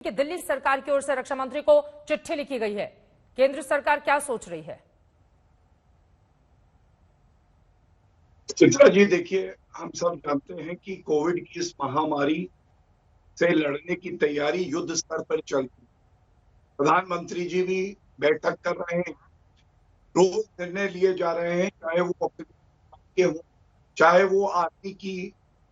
कि दिल्ली सरकार की ओर से रक्षा मंत्री को चिट्ठी लिखी गई है। केंद्र सरकार क्या सोच रही है? चित्रा जी, देखिए, हम सब जानते हैं कि कोविड की इस महामारी से लड़ने की तैयारी युद्ध स्तर पर चल रही है। प्रधानमंत्री जी भी बैठक कर रहे हैं, रोज निर्णय लिए जा रहे हैं, चाहे वो ऑक्सीजन के हो, चाहे वो आर्मी की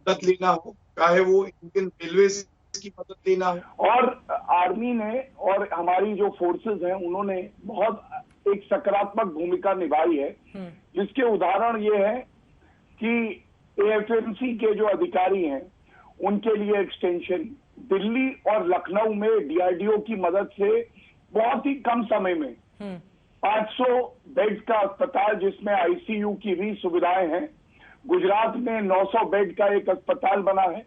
मदद लेना हो, चाहे वो इंडियन रेलवे की मदद लेना हो। और आर्मी ने और हमारी जो फोर्सेस हैं उन्होंने बहुत एक सकारात्मक भूमिका निभाई है, जिसके उदाहरण ये है कि एएफएमसी के जो अधिकारी हैं उनके लिए एक्सटेंशन, दिल्ली और लखनऊ में डीआरडीओ की मदद से बहुत ही कम समय में 500 बेड का अस्पताल जिसमें आईसीयू की भी सुविधाएं हैं, गुजरात में 900 बेड का एक अस्पताल बना है।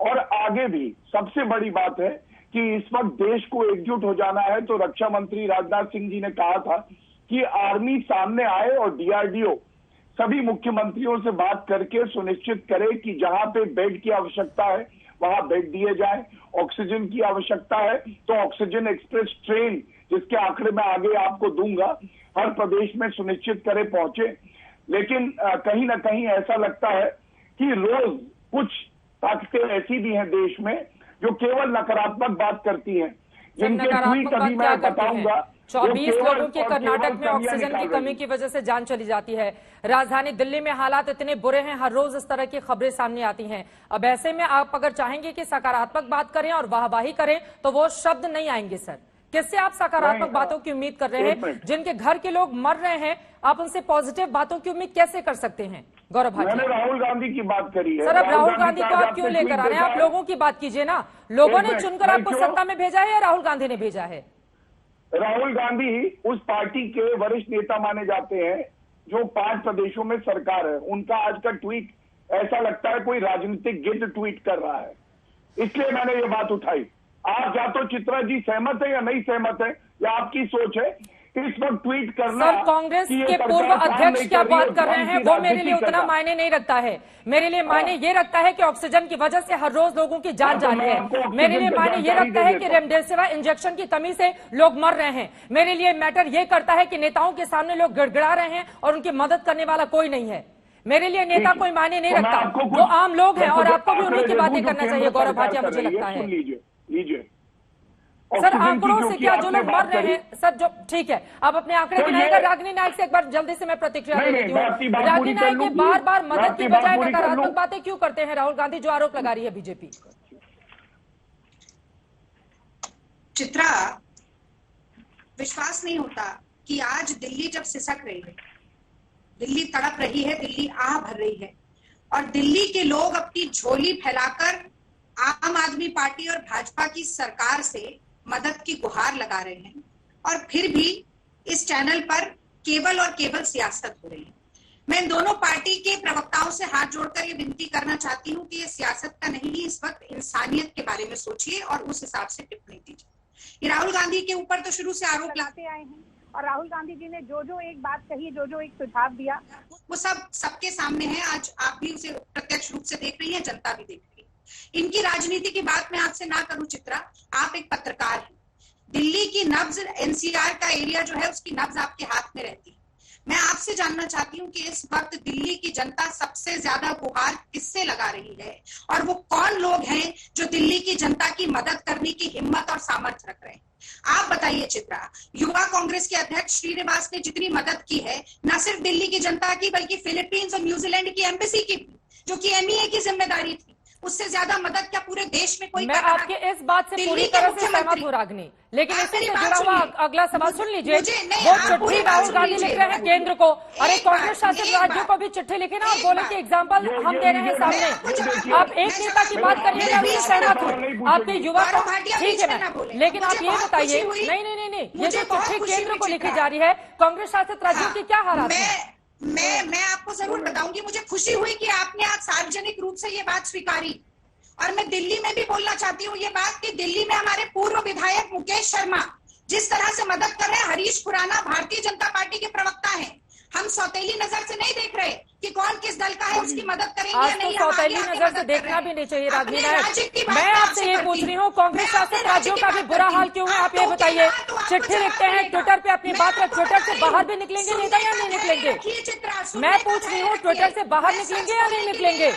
और आगे भी सबसे बड़ी बात है कि इस वक्त देश को एकजुट हो जाना है, तो रक्षा मंत्री राजनाथ सिंह जी ने कहा था कि आर्मी सामने आए और डीआरडीओ सभी मुख्यमंत्रियों से बात करके सुनिश्चित करे कि जहां पे बेड की आवश्यकता है वहां बेड दिए जाएं, ऑक्सीजन की आवश्यकता है तो ऑक्सीजन एक्सप्रेस ट्रेन, जिसके आंकड़े मैं आगे आपको दूंगा, हर प्रदेश में सुनिश्चित करे पहुंचे। लेकिन कहीं ना कहीं ऐसा लगता है कि रोज कुछ ताकतें ऐसी भी हैं देश में जो केवल नकारात्मक बात करती हैं, जिनके ट्वीट अभी मैं बताऊंगा। 24 लोगों की कर्नाटक में ऑक्सीजन की कमी की वजह से जान चली जाती है। राजधानी दिल्ली में हालात इतने बुरे हैं, हर रोज इस तरह की खबरें सामने आती हैं। अब ऐसे में आप अगर चाहेंगे कि सकारात्मक बात करें और वाहवाही करें तो वो शब्द नहीं आएंगे सर। किससे आप सकारात्मक बातों की उम्मीद कर रहे हैं? जिनके घर के लोग मर रहे हैं, आप उनसे पॉजिटिव बातों की उम्मीद कैसे कर सकते हैं? गौरव भाटिया, मैंने राहुल गांधी की बात करी है। सर, अब राहुल गांधी को आप क्यों लेकर आ रहे हैं? आप लोगों की बात कीजिए ना। लोगों ने चुनकर आपको सत्ता में भेजा है या राहुल गांधी ने भेजा है? राहुल गांधी उस पार्टी के वरिष्ठ नेता माने जाते हैं जो 5 प्रदेशों में सरकार है। उनका आज का ट्वीट ऐसा लगता है कोई राजनीतिक गिद्ध ट्वीट कर रहा है, इसलिए मैंने ये बात उठाई। आप या तो चित्रा जी सहमत है या नहीं सहमत है, या आपकी सोच है इस वक्त ट्वीट करना। सर, कांग्रेस के पूर्व अध्यक्ष क्या बात कर रहे हैं वो मेरे लिए उतना मायने नहीं रखता है। मेरे लिए मायने ये रखता है कि ऑक्सीजन की वजह से हर रोज लोगों की जान जा रही है। मेरे लिए मायने ये रखता है कि रेमडेसिविर इंजेक्शन की कमी से लोग मर रहे हैं। मेरे लिए मैटर ये करता है कि नेताओं के सामने लोग गिड़गिड़ा रहे हैं और उनकी मदद करने वाला कोई नहीं है। मेरे लिए नेता कोई मायने नहीं रखता, वो आम लोग हैं और आपको भी उन्हीं की बातें करना चाहिए। गौरव भाटिया, मुझे लगता है लीजिए सर, आंकड़ों से क्या जो लोग मर रहे हैं सर, जो ठीक है आप अपने आंकड़े गिनाएगा। रागिनी नायक से एक बार जल्दी से मैं प्रतिक्रिया दे देती हूँ। रागिनी नायक के बार बार मदद की बजाय नकारात्मक बातें क्यों करते हैं राहुल गांधी, जो आरोप लगा रही है बीजेपी? चित्रा, विश्वास नहीं होता कि आज दिल्ली जब सिसक रही है, दिल्ली तड़प रही है, दिल्ली आह भर रही है और दिल्ली के लोग अपनी झोली फैलाकर आम आदमी पार्टी और भाजपा की सरकार से मदद की गुहार लगा रहे हैं, और फिर भी इस चैनल पर केवल और केवल सियासत हो रही है। मैं दोनों पार्टी के प्रवक्ताओं से हाथ जोड़कर ये विनती करना चाहती हूँ कि ये सियासत का नहीं, इस वक्त इंसानियत के बारे में सोचिए और उस हिसाब से टिप्पणी दीजिए। ये राहुल गांधी के ऊपर तो शुरू से आरोप लाते आए हैं और राहुल गांधी जी ने जो जो एक बात कही, जो जो एक सुझाव दिया, वो सब सबके सामने है। आज आप भी उसे प्रत्यक्ष रूप से देख रही है, जनता भी देख रही है। इनकी राजनीति की बात मैं आपसे ना करूं चित्रा, आप एक पत्रकार हैं। दिल्ली की नब्ज, एनसीआर का एरिया जो है उसकी नब्ज आपके हाथ में रहती है। मैं आपसे जानना चाहती हूँ कि इस वक्त दिल्ली की जनता सबसे ज्यादा गुहार किससे लगा रही है और वो कौन लोग हैं जो दिल्ली की जनता की मदद करने की हिम्मत और सामर्थ्य रख रहे हैं? आप बताइए चित्रा। युवा कांग्रेस के अध्यक्ष श्रीनिवास ने जितनी मदद की है, न सिर्फ दिल्ली की जनता की बल्कि फिलीपींस और न्यूजीलैंड की एम्बेसी की, जो कि एमईए की जिम्मेदारी थी, उससे ज्यादा मदद क्या पूरे देश में कोई? मैं आपके इस बात से पूरी तरह से सहमत हूँ रागिनी, लेकिन इससे जुड़ा हुआ अगला सवाल सुन लीजिए। वो चिट्ठी राहुल गांधी लिख रहे हैं केंद्र को, अरे कांग्रेस शासित राज्यों को भी चिट्ठी लिखे ना और बोले कि एग्जाम्पल हम दे रहे हैं सामने। आप एक नेता की बात करिएगा, मैं सहमत हूँ, आपके युवा को ठीक है, लेकिन आप ये बताइए, नहीं, ये जो चिट्ठी केंद्र को लिखी जा रही है, कांग्रेस शासित राज्यों की क्या हालात है? मैं आपको जरूर बताऊंगी। मुझे खुशी हुई कि आपने आज सार्वजनिक रूप से ये बात स्वीकारी, और मैं दिल्ली में भी बोलना चाहती हूँ ये बात कि दिल्ली में हमारे पूर्व विधायक मुकेश शर्मा जिस तरह से मदद कर रहे हैं, हरीश खुराना भारतीय जनता पार्टी के प्रवक्ता हैं, हम सौतेली नजर से नहीं देख रहे कि कौन किस दल का है, उसकी मदद करेंगे आज या तो नहीं। हम सौतेली आगे नजर से मदद देखना कर भी रहे नहीं चाहिए हैं। राजनी अपने राज्य की नायक। बात मैं आपसे आपसे ये करती पूछ रही हूँ। हूँ, कांग्रेस मैं अपने शासित राज्य राज्यों की का भी बात बुरा करती हाल हूँ। क्यों है, आप तो ये क्या बताइए। हुआ तो आपको चिट्ठी जवाब लिखते हैं मिलेगा। ट्विटर पे, अपनी मैं बात आपको ट्विटर से बता रही बाहर हूँ। भी निकलेंगे सुनने नेता या का नहीं धैर्य निकलेंगे? रखिए चित्रा, सुनने मैं का पूछ रही धैर्य हूँ, रखिए। ट्विटर से बाहर मैं निकलेंगे सच या बोलने नहीं के लिए निकलेंगे?